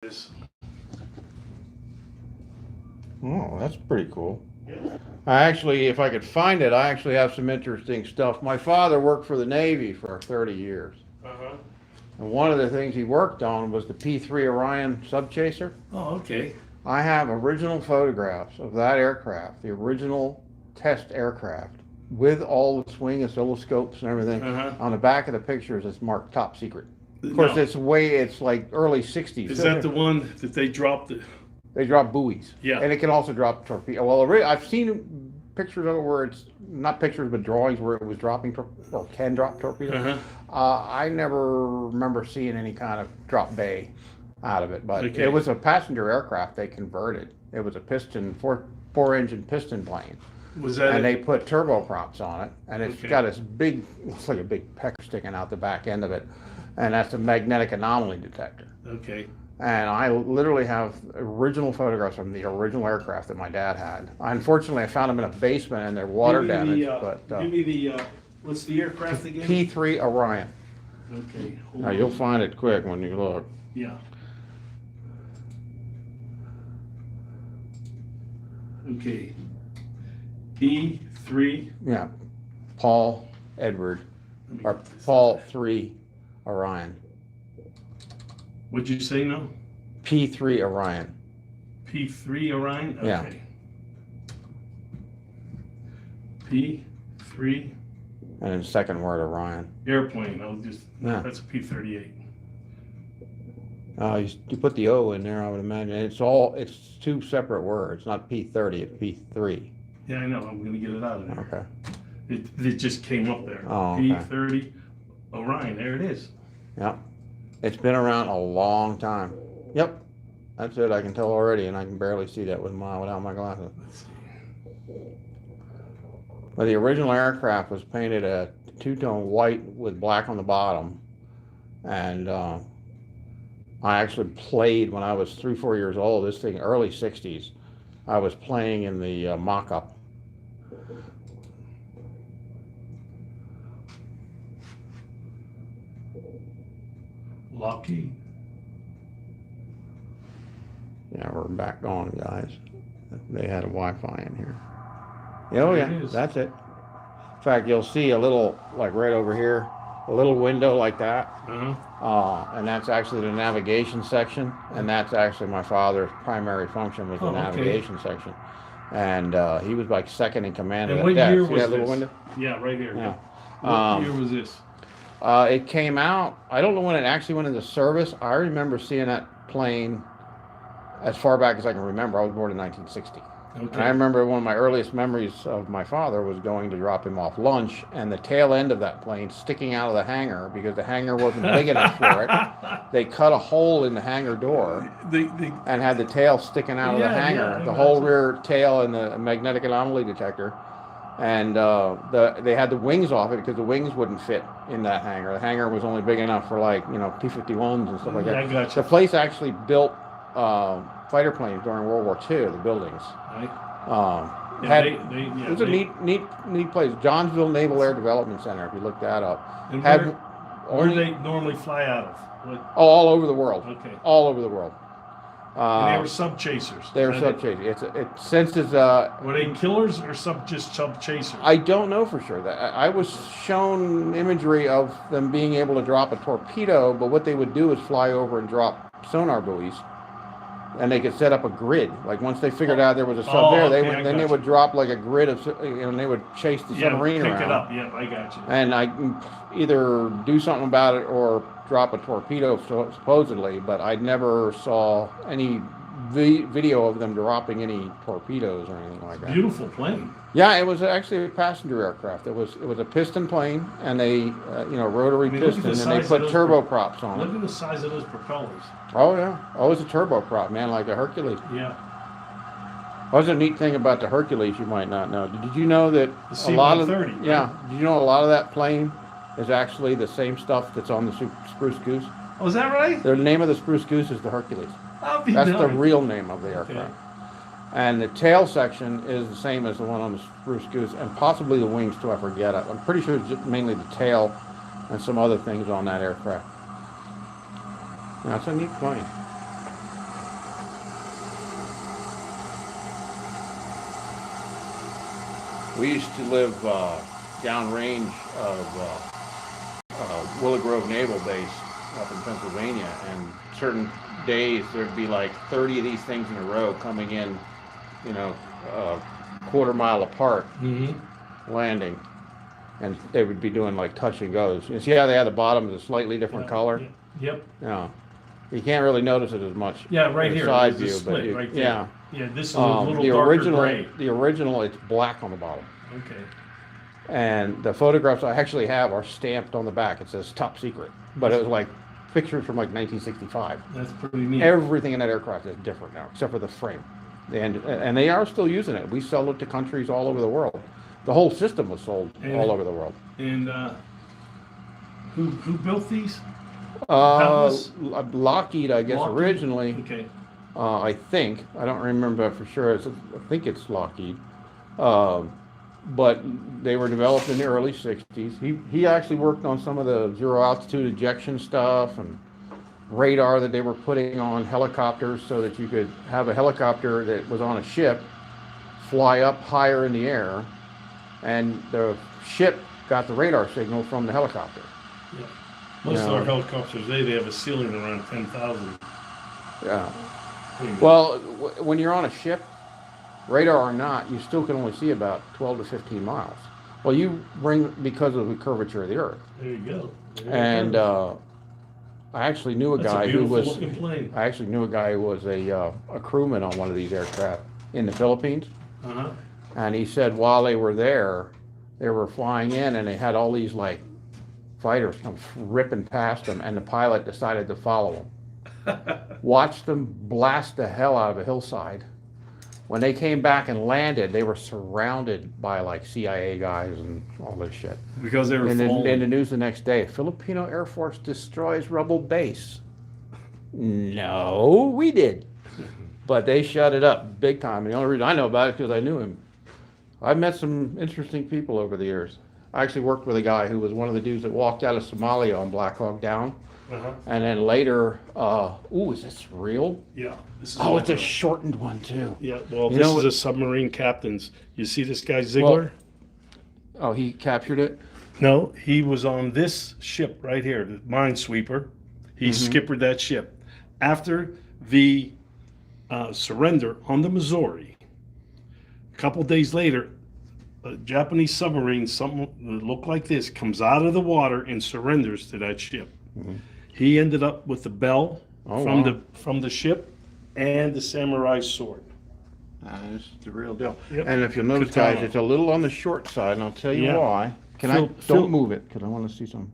This. Oh, that's pretty cool. Yeah. I actually, if I could find it, I actually have some interesting stuff. My father worked for the Navy for 30 years. Uh-huh. And one of the things he worked on was the P-3 Orion subchaser. Oh, okay. I have original photographs of that aircraft, the original test aircraft, with all the swing oscilloscopes and everything. Uh-huh. On the back of the pictures, it's marked top secret. Of course, No. it's like early 60s. Is that the one that they dropped? They drop buoys. Yeah. And it can also drop torpedo. Well, I've seen pictures of it where it's not pictures, but drawings where it was dropping or can drop torpedoes. Uh-huh. I never remember seeing any kind of drop bay out of it, but Okay. it was a passenger aircraft they converted. It was a four engine piston plane, Was that and it? they put turboprops on it, and it's Okay. got this big, looks like a big pecker sticking out the back end of it, and that's a magnetic anomaly detector. Okay. And I literally have original photographs from the original aircraft that my dad had. Unfortunately, I found them in a basement and they're water Give me damaged. the, But give me the, what's the aircraft again? P-3 Orion. Okay. hold Now on. you'll find it quick when you look. Yeah. Okay. P3. Yeah, Paul Edward Let me or get this Paul up. 3 Orion. What'd you say now? P-3 Orion. P3 Orion? Okay. Yeah. P3 And then second word Orion. airplane. I'll just, Yeah. that's a P38. You put the O in there, I would imagine. It's two separate words, not P-30, it's P-3. Yeah, I know. I'm going to get it out of there. Okay. It just came up there. Oh, okay. P30 Orion. There it is. Yep. It's been around a long time. Yep. That's it. I can tell already, and I can barely see that without my glasses. Let's see. But the original aircraft was painted a two-tone white with black on the bottom. And I actually played when I was 3-4 years old, this thing, early 60s. I was playing in the mock-up. Lockheed. Yeah, we're back on, guys. They had a Wi-Fi in here. Oh, There yeah, it is. that's it. In fact, you'll see a little, like right over here, a little window like that. Uh-huh. And that's actually the navigation section. And that's actually my father's primary function was the Oh, okay. navigation section. And he was like second in command And of what that deck. year See was that little this? window? Yeah, right here. Yeah. What year was this? It came out, I don't know when it actually went into service. I remember seeing that plane as far back as I can remember. I was born in 1960. And I Okay. remember one of my earliest memories of my father was going to drop him off lunch and the tail end of that plane sticking out of the hangar because the hangar wasn't big enough for it. They cut a hole in the hangar door and had the tail sticking out of the Yeah, hangar, yeah, the whole imagine. rear tail and the magnetic anomaly detector. And they had the wings off it because the wings wouldn't fit in that hangar. The hangar was only big enough for like, P-51s and stuff like Yeah, that. I gotcha. The place actually built fighter planes during World War II, the buildings. Right? Had, Yeah, it was a neat place. Johnsville Naval Air Development Center, if you look that up. And Had where do they normally fly out of? What? all over the world. Okay. All over the world. And they were sub chasers. They were sub chasers. Since it's Were they killers or just sub chasers? I don't know for sure. That I was shown imagery of them being able to drop a torpedo, but what they would do is fly over and drop sonar buoys, and they could set up a grid. Like once they figured out there was a sub there, okay, I they got would drop like a grid of, and they would chase the submarine pick around. it up. Yeah, I got you. And I can either do something about it or drop a torpedo, supposedly, but I never saw any video of them dropping any torpedoes or anything like that. Beautiful plane. Yeah, it was actually a passenger aircraft. It was a piston plane, and they rotary I mean, look at piston, the and they size put of those turboprops on Look it. at the size of those propellers. Oh yeah, oh, it was a turboprop, man, like a Hercules. Yeah. What's a neat thing about the Hercules you might not know? Did you know that The a lot of C-130, yeah? Did you know a lot of that plane is actually the same stuff that's on the Spruce Goose? Oh, is that right? The name of the Spruce Goose is the Hercules. I'll be That's the darned. real name of the aircraft. And the tail section is the same as the one on the Spruce Goose, and possibly the wings too. I forget. I'm pretty sure it's just mainly the tail and some other things on that aircraft. That's a neat plane. We used to live downrange of Willow Grove Naval Base up in Pennsylvania, and certain days there'd be like 30 of these things in a row coming in, you know, quarter-mile apart, landing, and they would be doing like touch and goes. You see how they had the bottom is a slightly different color? Yep. Yeah. You can't really notice it as much. Yeah, right in the here. side There's view, a split but right there. yeah. Yeah, this is a little The darker original, gray. it's black on the bottom. Okay. And the photographs I actually have are stamped on the back. It says top secret, but it was like pictures from like 1965. That's pretty neat. Everything in that aircraft is different now, except for the frame. And they are still using it. We sell it to countries all over the world. The whole system was sold all over the world. And who built these? Lockheed, I guess, Lockheed? originally. Okay. I think. I don't remember for sure. I think it's Lockheed. But they were developed in the early 60s. He actually worked on some of the zero altitude ejection stuff and radar that they were putting on helicopters so that you could have a helicopter that was on a ship fly up higher in the air, and the ship got the radar signal from the helicopter. Yeah. Most of our helicopters today, they have a ceiling around 10,000. Yeah. Well, when you're on a ship, radar or not, you still can only see about 12 to 15 miles. Well, you bring, because of the curvature of the Earth. There you go. And I actually knew a guy who was. I actually knew a guy who was a crewman on one of these aircraft in the Philippines. And he said while they were there, they were flying in, and they had all these like fighters come ripping past them, and the pilot decided to follow them. Watched them blast the hell out of a hillside. When they came back and landed, they were surrounded by like CIA guys and all this shit. Because they were in the news the next day, Filipino Air Force destroys rebel base. No, we did. But they shut it up big time. And the only reason I know about it is because I knew him. I've met some interesting people over the years. I actually worked with a guy who was one of the dudes that walked out of Somalia on Black Hawk Down. And then later, is this real? Yeah. This is it's a shortened one too. Yeah, well, this is a submarine captain's. You see this guy Ziegler? Well, he captured it? No, he was on this ship right here, the Minesweeper. He skippered that ship. After the surrender on the Missouri, a couple days later, a Japanese submarine, something that looked like this, comes out of the water and surrenders to that ship. He ended up with the bell from the ship and the samurai sword. This is the real deal. Yep. And if you'll notice, guys, it's a little on the short side, and I'll tell you why. Don't move it, because I want to see some.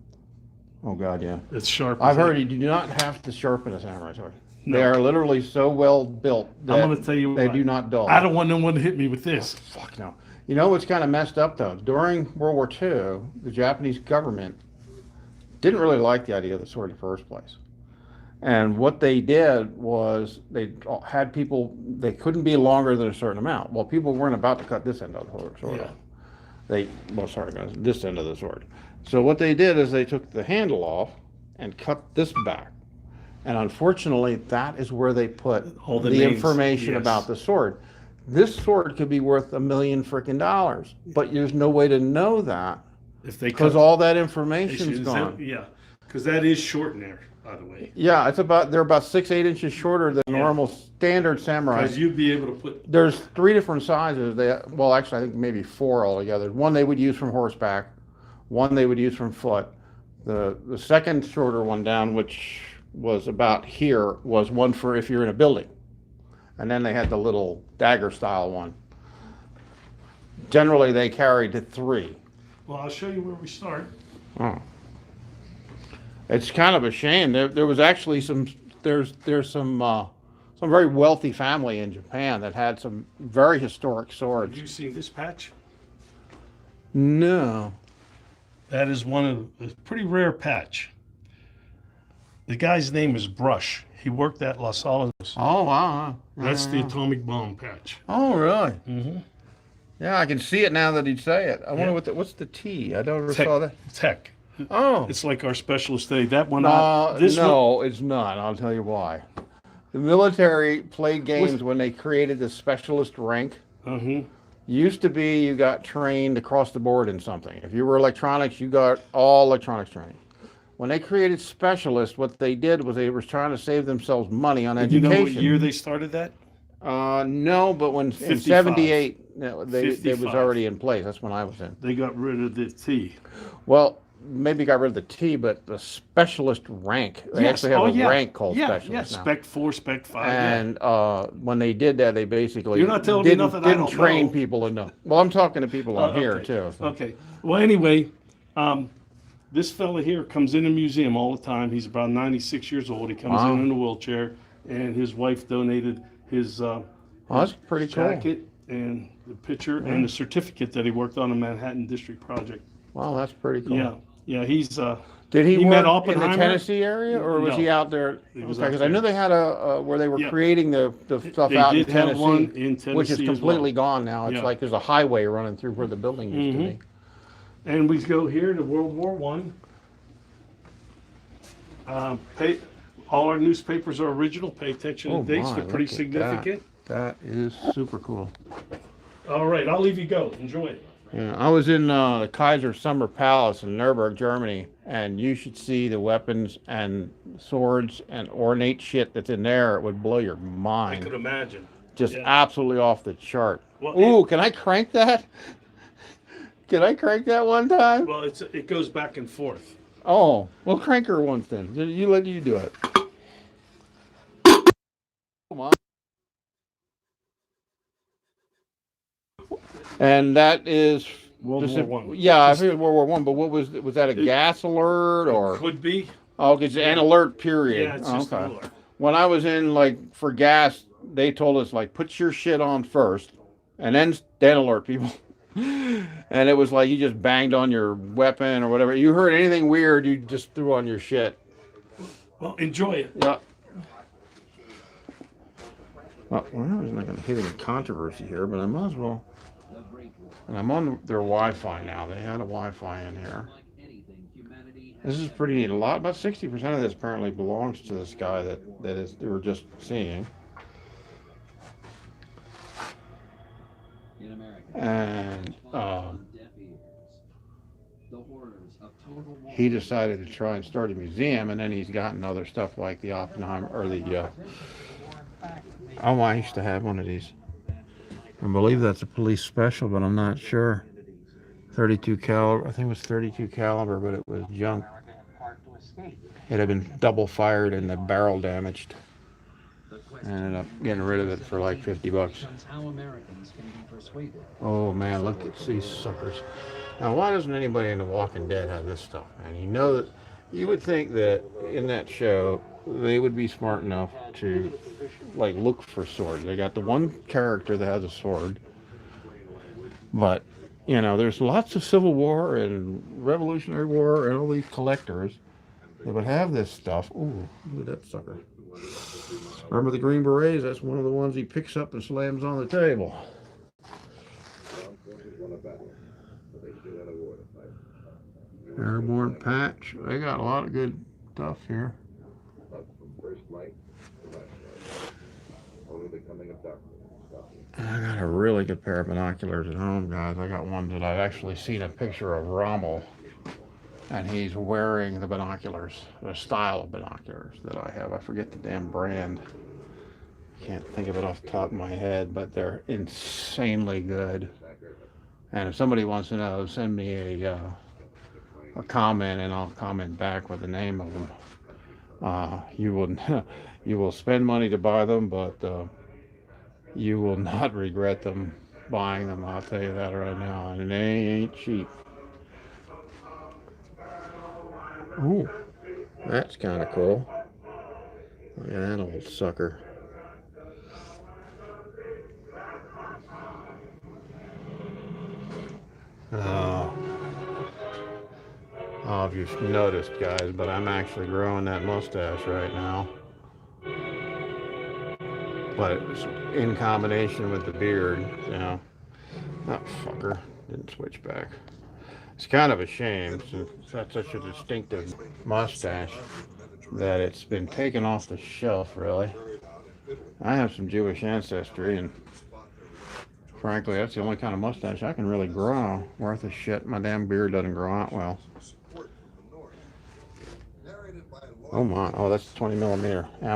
Oh, God, yeah. It's sharp. I've heard you do not have to sharpen a samurai sword. No. They are literally so well built that I'm going to tell you they do not dull. I don't want no one to hit me with this. Oh, fuck no. You know what's kind of messed up, though? During World War II, the Japanese government didn't really like the idea of the sword in the first place. And what they did was they had people, they couldn't be longer than a certain amount. Well, people weren't about to cut this end of the sword off. This end of the sword. So what they did is they took the handle off and cut this back. And unfortunately, that is where they put all the information about the sword. This sword could be worth $1 million freaking dollars, but there's no way to know that because all that information's gone. Yeah, because that is short in there, by the way. Yeah, they're about 6-8 inches shorter than normal standard samurai. Because you'd be able to put. There's 3 different sizes. Actually, I think maybe 4 altogether. One they would use from horseback, one they would use from foot. The second shorter one down, which was about here, was one for if you're in a building. And then they had the little dagger style one. Generally, they carried 3. Well, I'll show you where we start. Oh. It's kind of a shame. There was actually there's some very wealthy family in Japan that had some very historic swords. Have you seen this patch? No. That is one of a pretty rare patch. The guy's name is Brush. He worked at Los Alamos. Oh, wow. That's the atomic bomb patch. Oh, really? Mm-hmm. Yeah, I can see it now that he'd say it. I wonder what's the T? I don't ever saw that. Tech. Oh. It's like our specialist today. That one. It's not. I'll tell you why. The military played games when they created the specialist rank. Mm-hmm. Used to be you got trained across the board in something. If you were electronics, you got all electronics training. When they created specialists, what they did was they were trying to save themselves money on And you know what year education. they started that? No, but when in 55. '78, they was 55. already in place. That's when I was in. They got rid of the T. Well, maybe got rid of the T, but the specialist rank. They Yes. actually have Oh, a yeah. rank called Yeah, specialist yeah. now. Spec 4, Spec 5. Yeah. And when they did that, they basically You're not telling me didn't, nothing I didn't don't train know. people enough. Well, I'm talking to people on here Okay. too. So. Okay. Well, anyway, this fella here comes in the museum all the time. He's about 96 years old. He comes Wow. in a wheelchair, and his wife donated his, Oh, that's pretty cool. jacket and the picture and the certificate that he worked on a Manhattan District project. Wow, that's pretty cool. Yeah. Yeah. He's Did he He work met in the Oppenheimer? Tennessee area, or was No. he out there? He was Okay, out because I there. knew they had a where they were Yeah. creating the stuff They out in did have Tennessee, one in Tennessee which is as completely well. gone now. It's Yeah. like there's a highway running through where the building used to be. And we go here to World War One. All our newspapers are original. Pay attention to dates; my, they're pretty look at significant. That is super cool. All right, I'll leave you go. Enjoy it. Yeah, I was in the Kaiser Summer Palace in Nuremberg, Germany, and you should see the weapons and swords and ornate shit that's in there. It would blow your I mind. could imagine. Just yeah. absolutely off the chart. Well, Ooh, can I crank that? Can I crank that one time? Well, it goes back and forth. Oh, well, crank her once then. Let you do it. Come on. And that is World War One. Yeah, I figured World War One. But what was that? A gas alert or? Could be. Oh, it's an alert period. Yeah, it's just okay. an alert. When I was in for gas, they told us put your shit on first, and then alert people. And it was like you just banged on your weapon or whatever. You heard anything weird, you just threw on your shit. Well, enjoy it. Yeah. Well, I'm not going to hit any controversy here, but I might as well. And I'm on their Wi-Fi now. They had a Wi-Fi in here. This is pretty neat. About 60% of this apparently belongs to this guy that we were just seeing. And he decided to try and start a museum, and then he's gotten other stuff like the Oppenheimer or the. Oh, I used to have one of these. I believe that's a police special, but I'm not sure. 32 caliber. I think it was 32 caliber, but it was junk. It had been double fired and the barrel damaged. I ended up getting rid of it for like $50. Oh man, look at these suckers. Now, why doesn't anybody in The Walking Dead have this stuff? And you would think that in that show they would be smart enough to look for swords. They got the one character that has a sword, but there's lots of Civil War and Revolutionary War and all these collectors that would have this stuff. Ooh, look at that sucker. Remember the Green Berets? That's one of the ones he picks up and slams on the table. Airborne patch. They got a lot of good stuff here. I got a really good pair of binoculars at home, guys. I got one that I've actually seen a picture of Rommel, and he's wearing the binoculars, the style of binoculars that I have. I forget the damn brand. Can't think of it off the top of my head, but they're insanely good. And if somebody wants to know, send me a comment, and I'll comment back with the name of them. You will spend money to buy them, but you will not regret them buying them. I'll tell you that right now, and they ain't cheap. Ooh, that's kind of cool. Look at that old sucker. Oh, if you've noticed, guys, but I'm actually growing that mustache right now. But it's in combination with the beard, Oh, fucker. Didn't switch back. It's kind of a shame, since that's such a distinctive mustache, that it's been taken off the shelf, really. I have some Jewish ancestry, and frankly, that's the only kind of mustache I can really grow. Worth a shit. My damn beard doesn't grow out well. Oh my! Oh, that's 20 millimeter ammo.